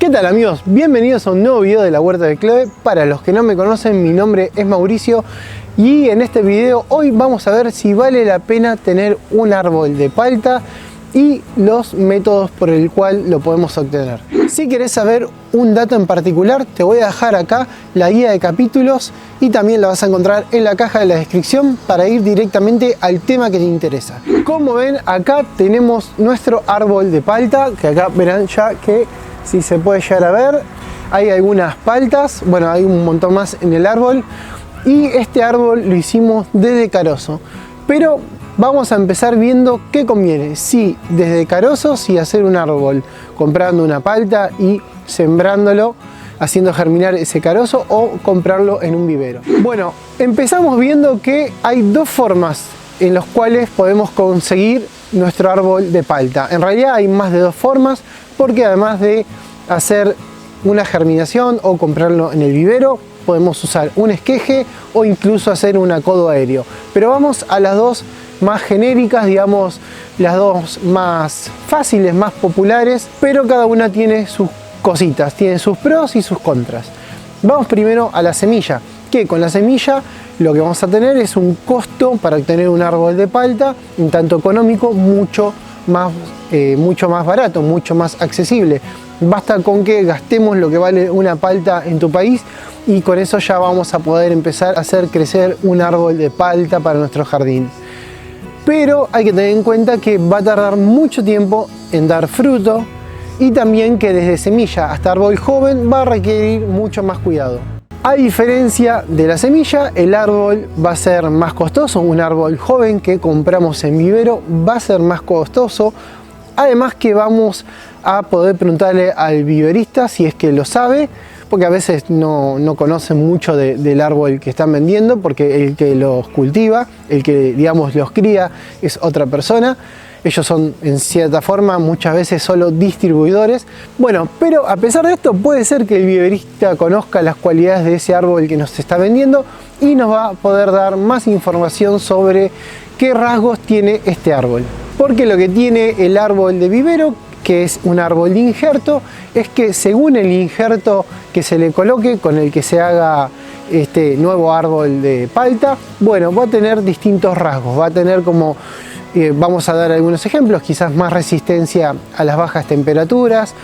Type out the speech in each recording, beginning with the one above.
¿Qué tal amigos? Bienvenidos a un nuevo video de la Huerta de Chloe. Para los que no me conocen, mi nombre es Mauricio y en este video hoy vamos a ver si vale la pena tener un árbol de palta y los métodos por el cual lo podemos obtener. Si querés saber un dato en particular, te voy a dejar acá la guía de capítulos y también la vas a encontrar en la caja de la descripción para ir directamente al tema que te interesa. Como ven, acá tenemos nuestro árbol de palta, que acá verán ya que si se puede llegar a ver, hay algunas paltas, bueno, hay un montón más en el árbol y este árbol lo hicimos desde carozo, pero vamos a empezar viendo qué conviene, si desde carozo, si hacer un árbol comprando una palta y sembrándolo, haciendo germinar ese carozo, o comprarlo en un vivero. Bueno, empezamos viendo que hay dos formas en las cuales podemos conseguir nuestro árbol de palta. En realidad hay más de dos formas, porque además de hacer una germinación o comprarlo en el vivero, podemos usar un esqueje o incluso hacer un acodo aéreo. Pero vamos a las dos más genéricas, digamos, las dos más fáciles, más populares, pero cada una tiene sus cositas, tiene sus pros y sus contras. Vamos primero a la semilla, que con la semilla lo que vamos a tener es un costo para obtener un árbol de palta, un tanto económico, mucho más barato, mucho más accesible. Basta con que gastemos lo que vale una palta en tu país y con eso ya vamos a poder empezar a hacer crecer un árbol de palta para nuestro jardín. Pero hay que tener en cuenta que va a tardar mucho tiempo en dar fruto y también que desde semilla hasta árbol joven va a requerir mucho más cuidado. A diferencia de la semilla, el árbol va a ser más costoso. Un árbol joven que compramos en vivero va a ser más costoso. Además que vamos a poder preguntarle al viverista si es que lo sabe, porque a veces no conocen mucho del árbol que están vendiendo, porque el que los cultiva, el que digamos los cría, es otra persona. Ellos son en cierta forma muchas veces solo distribuidores. Bueno, pero a pesar de esto puede ser que el viverista conozca las cualidades de ese árbol que nos está vendiendo y nos va a poder dar más información sobre qué rasgos tiene este árbol. Porque lo que tiene el árbol de vivero, que es un árbol de injerto, es que según el injerto que se le coloque, con el que se haga este nuevo árbol de palta, bueno, va a tener distintos rasgos, va a tener como... vamos a dar algunos ejemplos, quizás más resistencia a las bajas temperaturas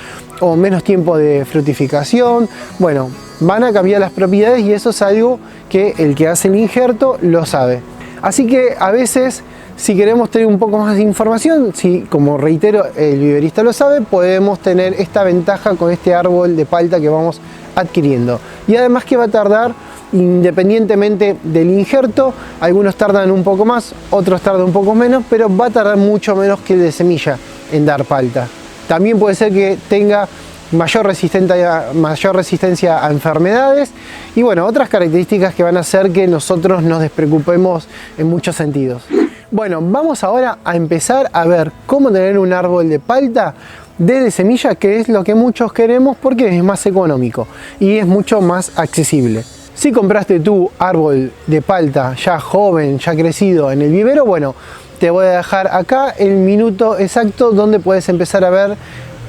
o menos tiempo de fructificación. Bueno, van a cambiar las propiedades y eso es algo que el que hace el injerto lo sabe. Así que a veces, si queremos tener un poco más de información, si como reitero el viverista lo sabe, podemos tener esta ventaja con este árbol de palta que vamos adquiriendo. Y además que va a tardar, independientemente del injerto, algunos tardan un poco más, otros tardan un poco menos, pero va a tardar mucho menos que el de semilla en dar palta. También puede ser que tenga mayor resistencia a enfermedades y bueno, otras características que van a hacer que nosotros nos despreocupemos en muchos sentidos. Bueno, vamos ahora a empezar a ver cómo tener un árbol de palta desde semilla, que es lo que muchos queremos porque es más económico y es mucho más accesible. Si compraste tu árbol de palta ya joven, ya crecido en el vivero, bueno, te voy a dejar acá el minuto exacto donde puedes empezar a ver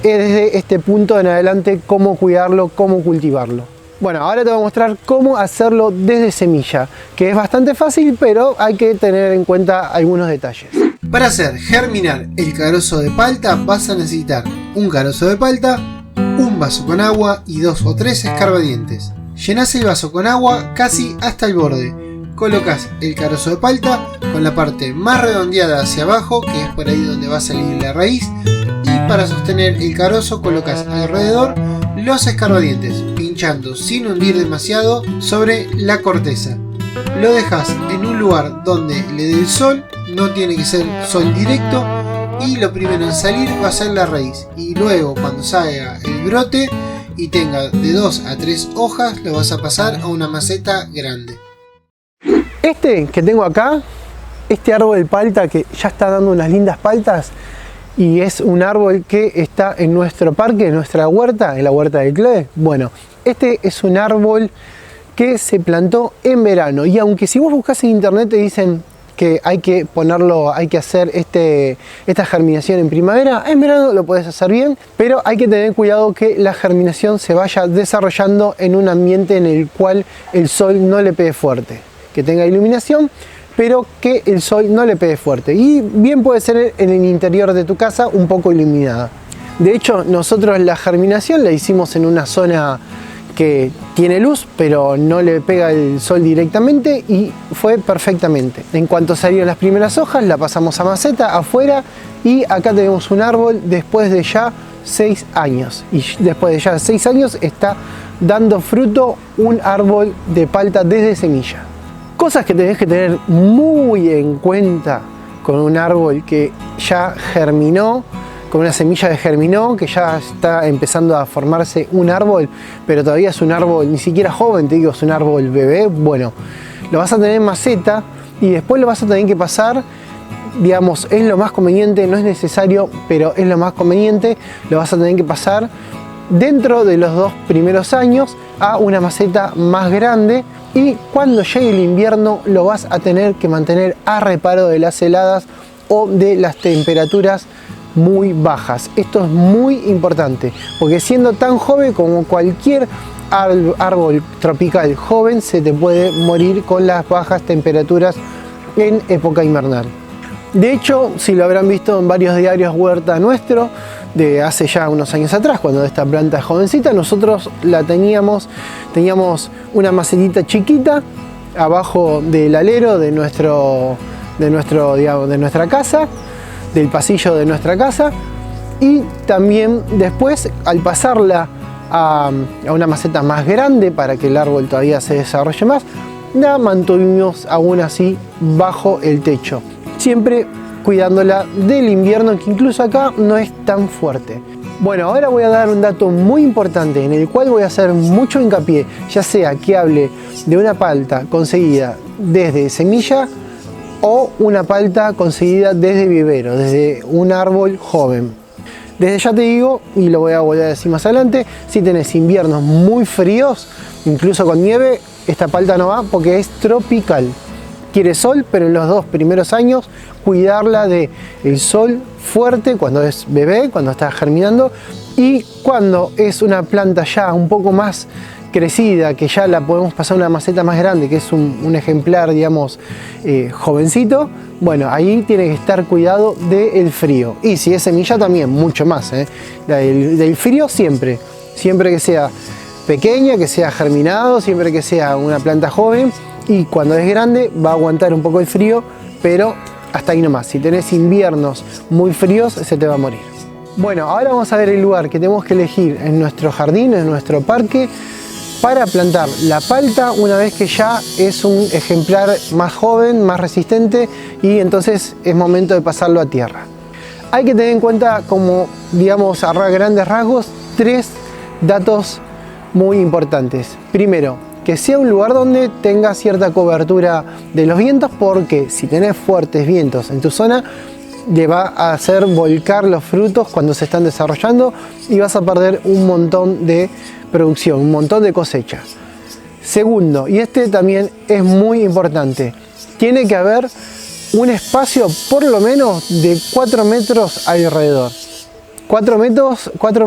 desde este punto en adelante cómo cuidarlo, cómo cultivarlo. Bueno, ahora te voy a mostrar cómo hacerlo desde semilla, que es bastante fácil, pero hay que tener en cuenta algunos detalles. Para hacer germinar el carozo de palta vas a necesitar un carozo de palta, un vaso con agua y 2 o 3 escarbadientes. Llenás el vaso con agua casi hasta el borde. Colocas el carozo de palta con la parte más redondeada hacia abajo, que es por ahí donde va a salir la raíz, y para sostener el carozo colocas alrededor los escarbadientes, pinchando sin hundir demasiado sobre la corteza. Lo dejas en un lugar donde le dé el sol, no tiene que ser sol directo, y lo primero en salir va a ser la raíz, y luego cuando salga el brote y tenga de 2 a 3 hojas, lo vas a pasar a una maceta grande. Este que tengo acá, este árbol de palta que ya está dando unas lindas paltas, y es un árbol que está en nuestro parque, en nuestra huerta, en la huerta de Chloe. Bueno, este es un árbol que se plantó en verano, y aunque si vos buscas en internet te dicen que que hay que ponerlo, hay que hacer esta germinación en primavera. En verano lo puedes hacer bien, pero hay que tener cuidado que la germinación se vaya desarrollando en un ambiente en el cual el sol no le pegue fuerte, que tenga iluminación, pero que el sol no le pegue fuerte. Y bien puede ser en el interior de tu casa un poco iluminada. De hecho, nosotros la germinación la hicimos en una zona que tiene luz, pero no le pega el sol directamente, y fue perfectamente. En cuanto salieron las primeras hojas, la pasamos a maceta afuera, y acá tenemos un árbol después de ya 6 años. Y después de ya 6 años está dando fruto un árbol de palta desde semilla. Cosas que tenés que tener muy en cuenta con un árbol que ya germinó, con una semilla que germinó, que ya está empezando a formarse un árbol, pero todavía es un árbol ni siquiera joven, te digo, es un árbol bebé. Bueno, lo vas a tener en maceta y después lo vas a tener que pasar, digamos, es lo más conveniente, no es necesario, pero es lo más conveniente, lo vas a tener que pasar dentro de los 2 primeros años a una maceta más grande, y cuando llegue el invierno lo vas a tener que mantener a reparo de las heladas o de las temperaturas muy bajas. Esto es muy importante, porque siendo tan joven como cualquier árbol tropical joven, se te puede morir con las bajas temperaturas en época invernal. De hecho, si lo habrán visto en varios diarios Huerta Nuestro, de hace ya unos años atrás, cuando esta planta es jovencita, nosotros la teníamos una macetita chiquita abajo del alero de nuestra casa, del pasillo de nuestra casa, y también después, al pasarla a una maceta más grande para que el árbol todavía se desarrolle más, la mantuvimos aún así bajo el techo, siempre cuidándola del invierno, que incluso acá no es tan fuerte. Bueno, ahora voy a dar un dato muy importante en el cual voy a hacer mucho hincapié, ya sea que hable de una palta conseguida desde semilla o una palta conseguida desde vivero, desde un árbol joven. Desde ya te digo, y lo voy a volver a decir más adelante, si tenés inviernos muy fríos, incluso con nieve, esta palta no va porque es tropical. Quiere sol, pero en los 2 primeros años cuidarla del sol fuerte cuando es bebé, cuando está germinando, y cuando es una planta ya un poco más crecida, que ya la podemos pasar a una maceta más grande, que es un ejemplar, digamos, jovencito, bueno, ahí tiene que estar cuidado del frío. Y si es semilla también, mucho más, del frío siempre que sea pequeña, que sea germinado, siempre que sea una planta joven, y cuando es grande va a aguantar un poco el frío, pero hasta ahí nomás. Si tenés inviernos muy fríos, se te va a morir. Bueno, ahora vamos a ver el lugar que tenemos que elegir en nuestro jardín, en nuestro parque, para plantar la palta una vez que ya es un ejemplar más joven, más resistente, y entonces es momento de pasarlo a tierra. Hay que tener en cuenta, como digamos a grandes rasgos, 3 datos muy importantes. Primero, que sea un lugar donde tenga cierta cobertura de los vientos, porque si tenés fuertes vientos en tu zona, le va a hacer volcar los frutos cuando se están desarrollando y vas a perder un montón de producción, un montón de cosecha. Segundo, y este también es muy importante, tiene que haber un espacio por lo menos de 4 metros alrededor. 4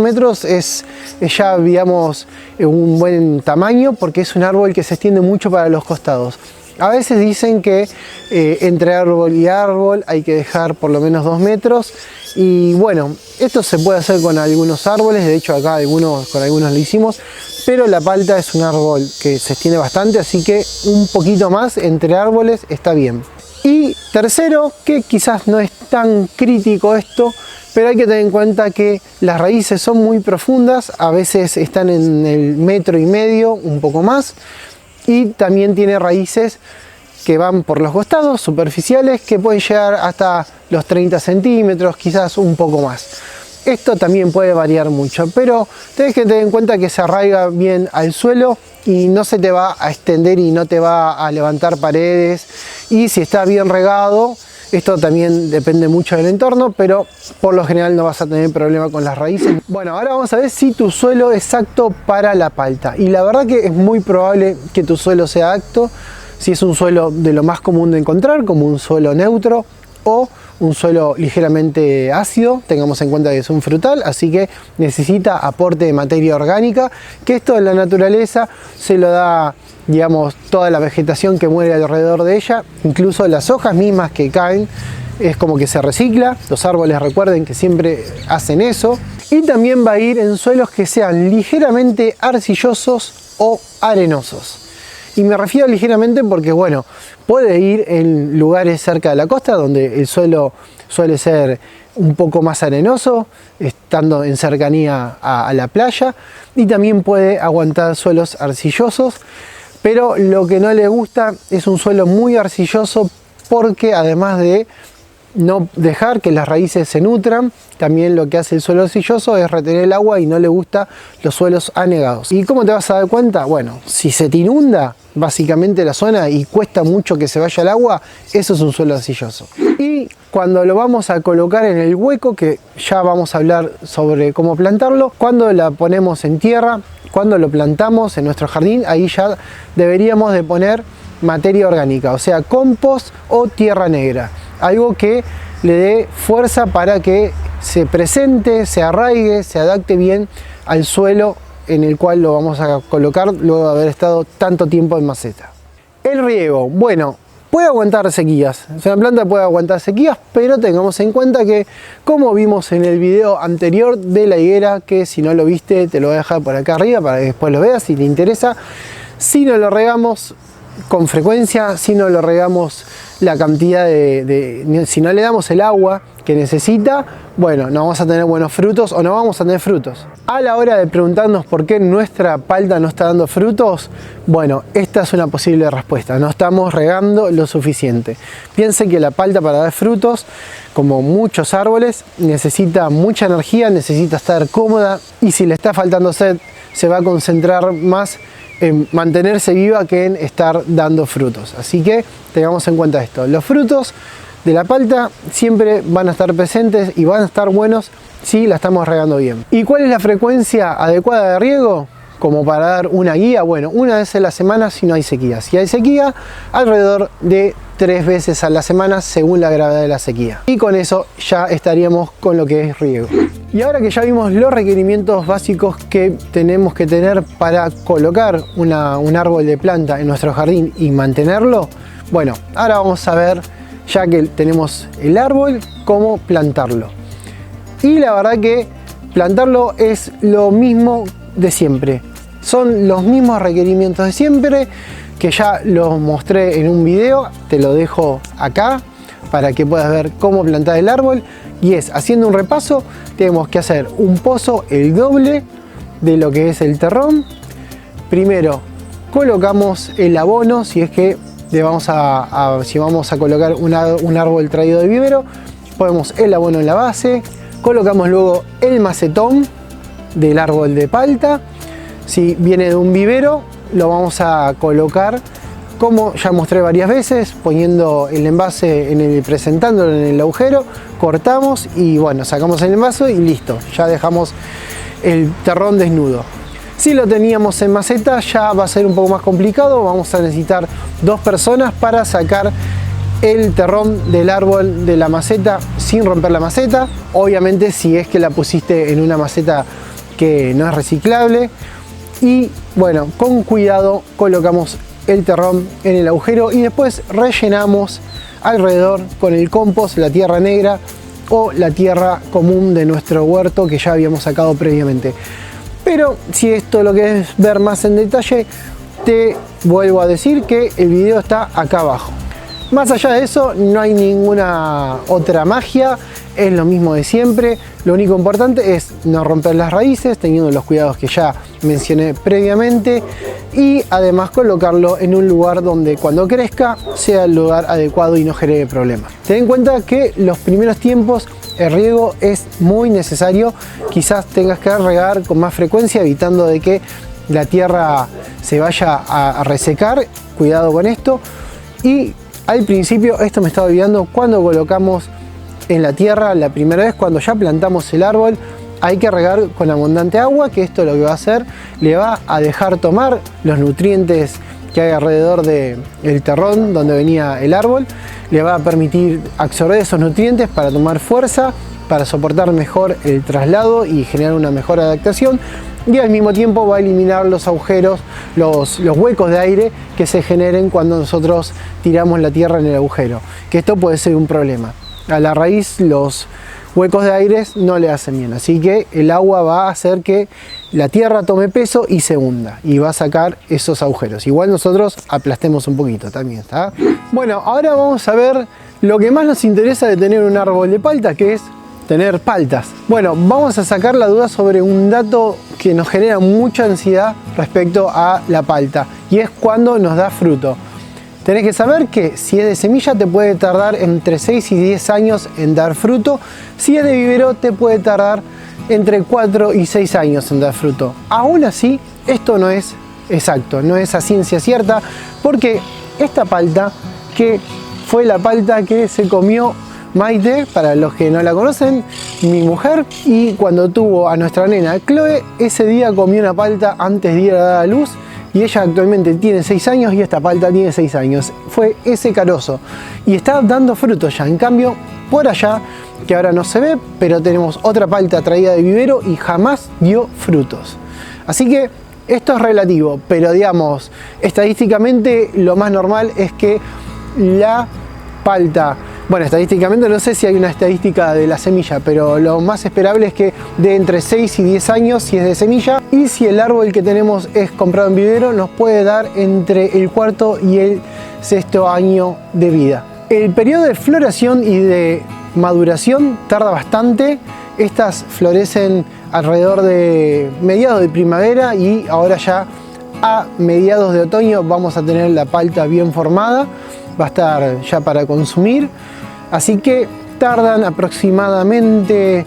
metros es ya, digamos, un buen tamaño, porque es un árbol que se extiende mucho para los costados. A veces dicen que entre árbol y árbol hay que dejar por lo menos 2 metros, y bueno, esto se puede hacer con algunos árboles, de hecho acá con algunos lo hicimos, pero la palta es un árbol que se extiende bastante, así que un poquito más entre árboles está bien. Y tercero, que quizás no es tan crítico esto, pero hay que tener en cuenta que las raíces son muy profundas, a veces están en el 1,5 metros, un poco más, y también tiene raíces que van por los costados, superficiales, que pueden llegar hasta los 30 centímetros, quizás un poco más. Esto también puede variar mucho, pero tenés que tener en cuenta que se arraiga bien al suelo y no se te va a extender y no te va a levantar paredes. Y si está bien regado, esto también depende mucho del entorno, pero por lo general no vas a tener problema con las raíces. Bueno, ahora vamos a ver si tu suelo es apto para la palta. Y la verdad que es muy probable que tu suelo sea apto. si es un suelo de lo más común de encontrar, como un suelo neutro o un suelo ligeramente ácido. Tengamos en cuenta que es un frutal, así que necesita aporte de materia orgánica, que esto en la naturaleza se lo da, digamos, toda la vegetación que muere alrededor de ella, incluso las hojas mismas que caen, es como que se recicla. Los árboles, recuerden que siempre hacen eso. Y también va a ir en suelos que sean ligeramente arcillosos o arenosos. Y me refiero ligeramente porque, bueno, puede ir en lugares cerca de la costa donde el suelo suele ser un poco más arenoso, estando en cercanía a la playa, y también puede aguantar suelos arcillosos, pero lo que no le gusta es un suelo muy arcilloso, porque además de no dejar que las raíces se nutran, también lo que hace el suelo arcilloso es retener el agua, y no le gusta los suelos anegados. ¿Y cómo te vas a dar cuenta? Bueno, si se te inunda básicamente la zona y cuesta mucho que se vaya el agua, eso es un suelo arcilloso. Y cuando lo vamos a colocar en el hueco, que ya vamos a hablar sobre cómo plantarlo, cuando la ponemos en tierra, cuando lo plantamos en nuestro jardín, ahí ya deberíamos de poner materia orgánica, o sea, compost o tierra negra, algo que le dé fuerza para que se presente, se arraigue, se adapte bien al suelo en el cual lo vamos a colocar luego de haber estado tanto tiempo en maceta. El riego, bueno, puede aguantar sequías, o sea, la planta puede aguantar sequías, pero tengamos en cuenta que, como vimos en el video anterior de la higuera, que si no lo viste te lo voy a dejar por acá arriba para que después lo veas si te interesa, si no lo regamos con frecuencia, si no lo regamos la cantidad si no le damos el agua que necesita, bueno, no vamos a tener buenos frutos o no vamos a tener frutos. A la hora de preguntarnos por qué nuestra palta no está dando frutos, bueno, esta es una posible respuesta: no estamos regando lo suficiente. Piensen que la palta, para dar frutos, como muchos árboles, necesita mucha energía, necesita estar cómoda, y si le está faltando sed, se va a concentrar más en mantenerse viva que en estar dando frutos. Así que tengamos en cuenta esto: los frutos de la palta siempre van a estar presentes y van a estar buenos si la estamos regando bien. ¿Y cuál es la frecuencia adecuada de riego? Como para dar una guía, bueno, una vez a la semana si no hay sequía. Si hay sequía, alrededor de 3 veces a la semana según la gravedad de la sequía. Y con eso ya estaríamos con lo que es riego. Y ahora que ya vimos los requerimientos básicos que tenemos que tener para colocar un árbol de planta en nuestro jardín y mantenerlo, bueno, ahora vamos a ver, ya que tenemos el árbol, cómo plantarlo. Y la verdad que plantarlo es lo mismo de siempre. Son los mismos requerimientos de siempre, que ya los mostré en un video, te lo dejo acá para que puedas ver cómo plantar el árbol. Y es, haciendo un repaso, tenemos que hacer un pozo el doble de lo que es el terrón. Primero colocamos el abono, si es que si vamos a colocar un árbol traído de vivero, ponemos el abono en la base, colocamos luego el macetón del árbol de palta. Si viene de un vivero, lo vamos a colocar como ya mostré varias veces, poniendo el envase presentándolo en el agujero, cortamos y bueno, sacamos el envase y listo, ya dejamos el terrón desnudo. Si lo teníamos en maceta, ya va a ser un poco más complicado, vamos a necesitar 2 personas para sacar el terrón del árbol de la maceta sin romper la maceta. Obviamente si es que la pusiste en una maceta que no es reciclable. Y bueno, con cuidado colocamos el terrón en el agujero y después rellenamos alrededor con el compost, la tierra negra o la tierra común de nuestro huerto que ya habíamos sacado previamente. Pero si esto lo querés ver más en detalle, te vuelvo a decir que el video está acá abajo. Más allá de eso, no hay ninguna otra magia, es lo mismo de siempre. Lo único importante es no romper las raíces, teniendo los cuidados que ya mencioné previamente, y además colocarlo en un lugar donde cuando crezca sea el lugar adecuado y no genere problemas. Ten en cuenta que los primeros tiempos el riego es muy necesario, quizás tengas que regar con más frecuencia, evitando de que la tierra se vaya a resecar, cuidado con esto. Y al principio, esto me estaba olvidando, cuando colocamos en la tierra la primera vez, cuando ya plantamos el árbol, hay que regar con abundante agua, que esto lo que va a hacer, le va a dejar tomar los nutrientes que hay alrededor del terrón donde venía el árbol. Le va a permitir absorber esos nutrientes para tomar fuerza, para soportar mejor el traslado y generar una mejor adaptación, y al mismo tiempo va a eliminar los agujeros, los huecos de aire que se generen cuando nosotros tiramos la tierra en el agujero, que esto puede ser un problema. A la raíz los huecos de aire no le hacen bien, así que el agua va a hacer que la tierra tome peso y se hunda y va a sacar esos agujeros. Igual nosotros aplastemos un poquito también, ¿está? Bueno, ahora vamos a ver lo que más nos interesa de tener un árbol de palta, que es tener paltas. Bueno, vamos a sacar la duda sobre un dato que nos genera mucha ansiedad respecto a la palta, y es cuando nos da fruto. Tenés que saber que si es de semilla te puede tardar entre 6 y 10 años en dar fruto. Si es de vivero te puede tardar entre 4 y 6 años en dar fruto. Aún así, esto no es exacto, no es a ciencia cierta, porque esta palta, que fue la palta que se comió Maite, para los que no la conocen, mi mujer, y cuando tuvo a nuestra nena Chloe, ese día comió una palta antes de ir a dar a luz, y ella actualmente tiene 6 años y esta palta tiene 6 años. Fue ese carozo y está dando frutos ya. En cambio, por allá, que ahora no se ve, pero tenemos otra palta traída de vivero y jamás dio frutos. Así que esto es relativo, pero digamos, estadísticamente lo más normal es que la palta, bueno, estadísticamente no sé si hay una estadística de la semilla, pero lo más esperable es que de entre 6 y 10 años si es de semilla, y si el árbol que tenemos es comprado en vivero nos puede dar entre el cuarto y el sexto año de vida. El periodo de floración y de maduración tarda bastante. Estas florecen alrededor de mediados de primavera, y ahora ya a mediados de otoño vamos a tener la palta bien formada, va a estar ya para consumir. Así que tardan aproximadamente,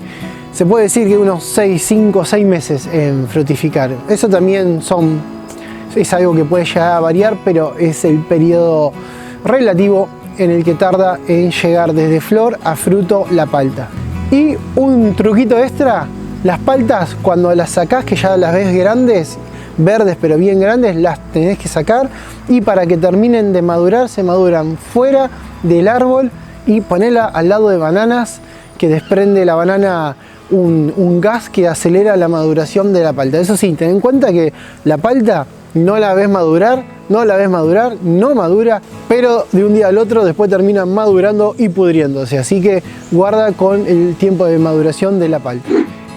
se puede decir que unos 5 o 6 meses en fructificar. Eso también es algo que puede llegar a variar, pero es el periodo relativo en el que tarda en llegar desde flor a fruto la palta. Y un truquito extra, las paltas cuando las sacás, que ya las ves grandes, verdes pero bien grandes, las tenés que sacar, y para que terminen de madurar, se maduran fuera del árbol, y ponela al lado de bananas, que desprende la banana un gas que acelera la maduración de la palta. Eso sí, ten en cuenta que la palta no la ves madurar, no madura, pero de un día al otro después termina madurando y pudriéndose. Así que guarda con el tiempo de maduración de la palta.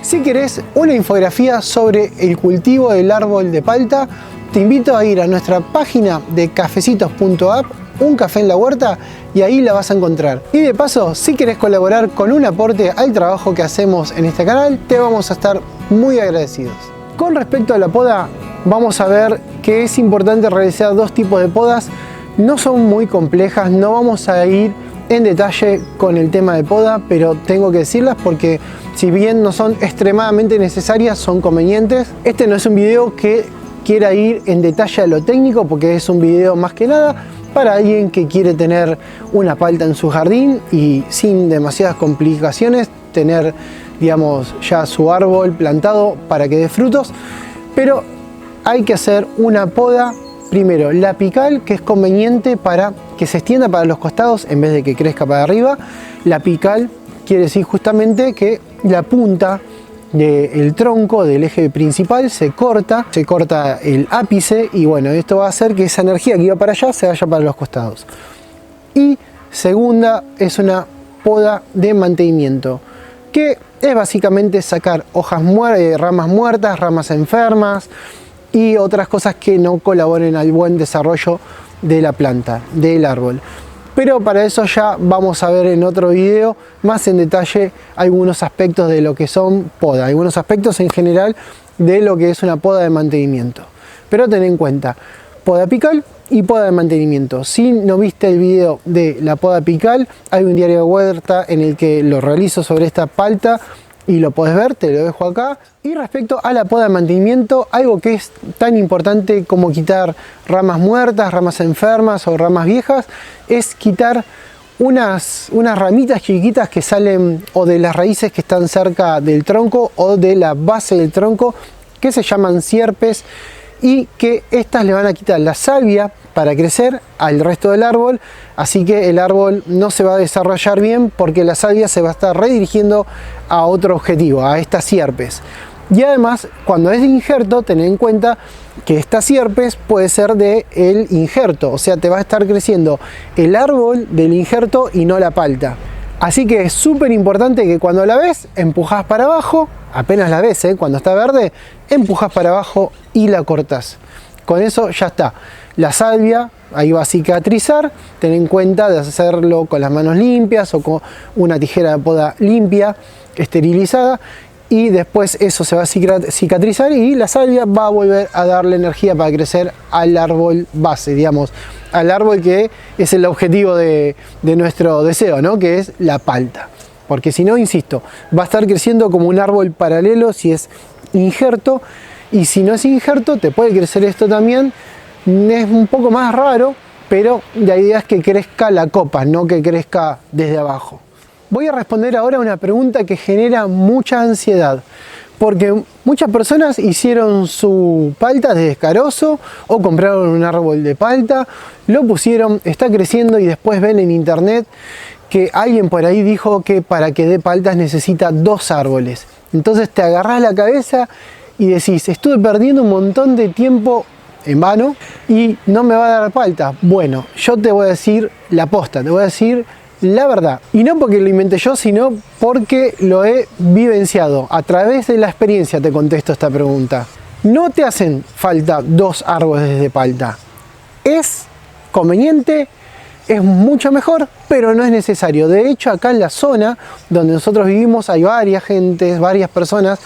Si querés una infografía sobre el cultivo del árbol de palta, te invito a ir a nuestra página de cafecitos.app, un café en la huerta, y ahí la vas a encontrar. Y de paso, si querés colaborar con un aporte al trabajo que hacemos en este canal, te vamos a estar muy agradecidos. Con respecto a la poda, vamos a ver que es importante realizar dos tipos de podas. No son muy complejas, no vamos a ir en detalle con el tema de poda, pero tengo que decirlas porque si bien no son extremadamente necesarias, son convenientes. Este no es un video que quiera ir en detalle a lo técnico, porque es un video más que nada para alguien que quiere tener una palta en su jardín y sin demasiadas complicaciones tener, digamos, ya su árbol plantado para que dé frutos. Pero hay que hacer una poda, primero la apical, que es conveniente para que se extienda para los costados en vez de que crezca para arriba. La apical quiere decir justamente que la punta del tronco del eje principal se corta el ápice, y bueno, esto va a hacer que esa energía que iba para allá se vaya para los costados. Y segunda es una poda de mantenimiento, que es básicamente sacar hojas muertas, ramas muertas, ramas enfermas y otras cosas que no colaboren al buen desarrollo de la planta, del árbol. Pero para eso ya vamos a ver en otro video más en detalle algunos aspectos de lo que son poda, algunos aspectos en general de lo que es una poda de mantenimiento. Pero ten en cuenta, poda apical y poda de mantenimiento. Si no viste el video de la poda apical, hay un diario de huerta en el que lo realizo sobre esta palta y lo podés ver, te lo dejo acá. Y respecto a la poda de mantenimiento, algo que es tan importante como quitar ramas muertas, ramas enfermas o ramas viejas, es quitar unas ramitas chiquitas que salen o de las raíces que están cerca del tronco o de la base del tronco, que se llaman sierpes, y que estas le van a quitar la salvia para crecer al resto del árbol, así que el árbol no se va a desarrollar bien porque la salvia se va a estar redirigiendo a otro objetivo, a estas sierpes. Y además, cuando es de injerto, ten en cuenta que esta sierpes puede ser del injerto, o sea, te va a estar creciendo el árbol del injerto y no la palta. Así que es súper importante que cuando la ves, empujás para abajo, apenas la ves, cuando está verde, empujás para abajo y la cortás. Con eso ya está. La salvia ahí va a cicatrizar, ten en cuenta de hacerlo con las manos limpias o con una tijera de poda limpia, esterilizada, y después eso se va a cicatrizar y la salvia va a volver a darle energía para crecer al árbol base, digamos, al árbol que es el objetivo de nuestro deseo, ¿no? Que es la palta. Porque si no, insisto, va a estar creciendo como un árbol paralelo si es injerto, y si no es injerto te puede crecer esto también. Es un poco más raro, pero la idea es que crezca la copa, no que crezca desde abajo. Voy a responder ahora una pregunta que genera mucha ansiedad, porque muchas personas hicieron su palta de escaroso o compraron un árbol de palta, lo pusieron, está creciendo y después ven en internet que alguien por ahí dijo que para que dé paltas necesita 2 árboles. Entonces te agarrás la cabeza y decís, estuve perdiendo un montón de tiempo en vano y no me va a dar palta. Bueno, yo te voy a decir la posta, te voy a decir la verdad, y no porque lo inventé yo, sino porque lo he vivenciado. A través de la experiencia te contesto esta pregunta. No te hacen falta 2 árboles de palta. Es conveniente, es mucho mejor, pero no es necesario. De hecho, acá en la zona donde nosotros vivimos hay varias personas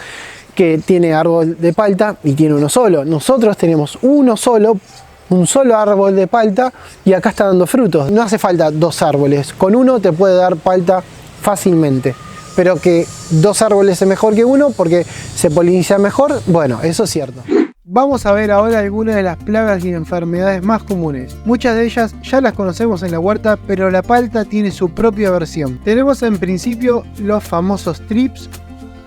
que tiene árbol de palta y tiene uno solo. Nosotros tenemos un solo árbol de palta y acá está dando frutos. No hace falta 2 árboles, con uno te puede dar palta fácilmente, pero que 2 árboles es mejor que uno porque se poliniza mejor, bueno, eso es cierto. Vamos a ver ahora algunas de las plagas y enfermedades más comunes. Muchas de ellas ya las conocemos en la huerta, pero la palta tiene su propia versión. Tenemos en principio los famosos thrips,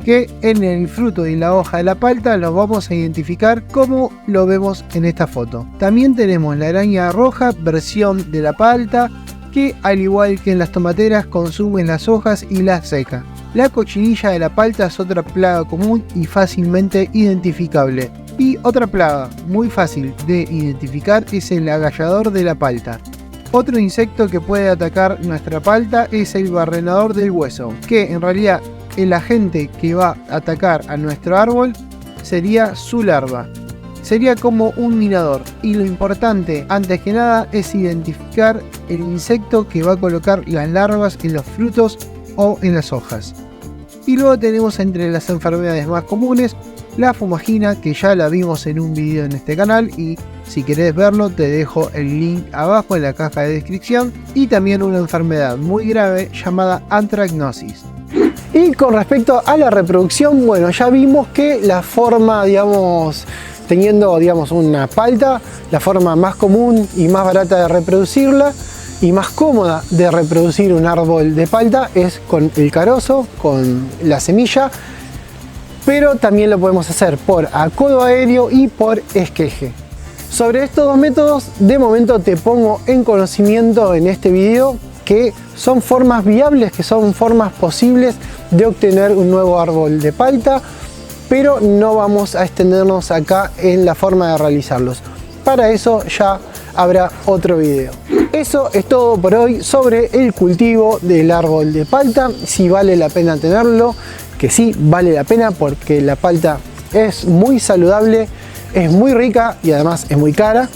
que en el fruto y la hoja de la palta los vamos a identificar como lo vemos en esta foto. También tenemos la araña roja, versión de la palta, que al igual que en las tomateras consumen las hojas y las seca. La cochinilla de la palta es otra plaga común y fácilmente identificable. Y otra plaga muy fácil de identificar es el agallador de la palta. Otro insecto que puede atacar nuestra palta es el barrenador del hueso, que en realidad el agente que va a atacar a nuestro árbol sería su larva. Sería como un minador, y lo importante antes que nada es identificar el insecto que va a colocar las larvas en los frutos o en las hojas. Y luego tenemos entre las enfermedades más comunes la fumagina, que ya la vimos en un video en este canal, y si querés verlo te dejo el link abajo en la caja de descripción, y también una enfermedad muy grave llamada antracnosis. Y con respecto a la reproducción, bueno, ya vimos que la forma, digamos, teniendo, digamos, una palta, la forma más común y más barata de reproducirla y más cómoda de reproducir un árbol de palta es con el carozo, con la semilla, pero también lo podemos hacer por acodo aéreo y por esqueje. Sobre estos 2 métodos, de momento te pongo en conocimiento en este video que son formas viables, que son formas posibles de obtener un nuevo árbol de palta, pero no vamos a extendernos acá en la forma de realizarlos. Para eso ya habrá otro video. Eso es todo por hoy sobre el cultivo del árbol de palta, si vale la pena tenerlo, que sí vale la pena porque la palta es muy saludable, es muy rica y además es muy cara.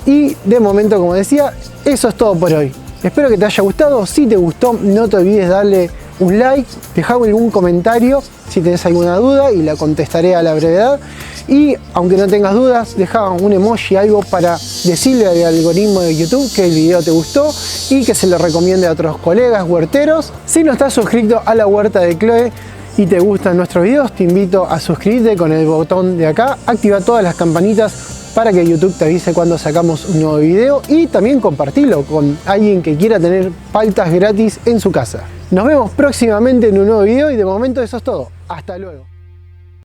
Y de momento, como decía, eso es todo por hoy. Espero que te haya gustado. Si te gustó, no te olvides darle un like, dejame algún comentario si tenés alguna duda y la contestaré a la brevedad. Y aunque no tengas dudas, deja un emoji, algo para decirle al algoritmo de YouTube que el video te gustó y que se lo recomiende a otros colegas huerteros. Si no estás suscrito a la huerta de Chloe y te gustan nuestros videos, te invito a suscribirte con el botón de acá, activa todas las campanitas para que YouTube te avise cuando sacamos un nuevo video, y también compartilo con alguien que quiera tener paltas gratis en su casa. Nos vemos próximamente en un nuevo video y de momento eso es todo. Hasta luego.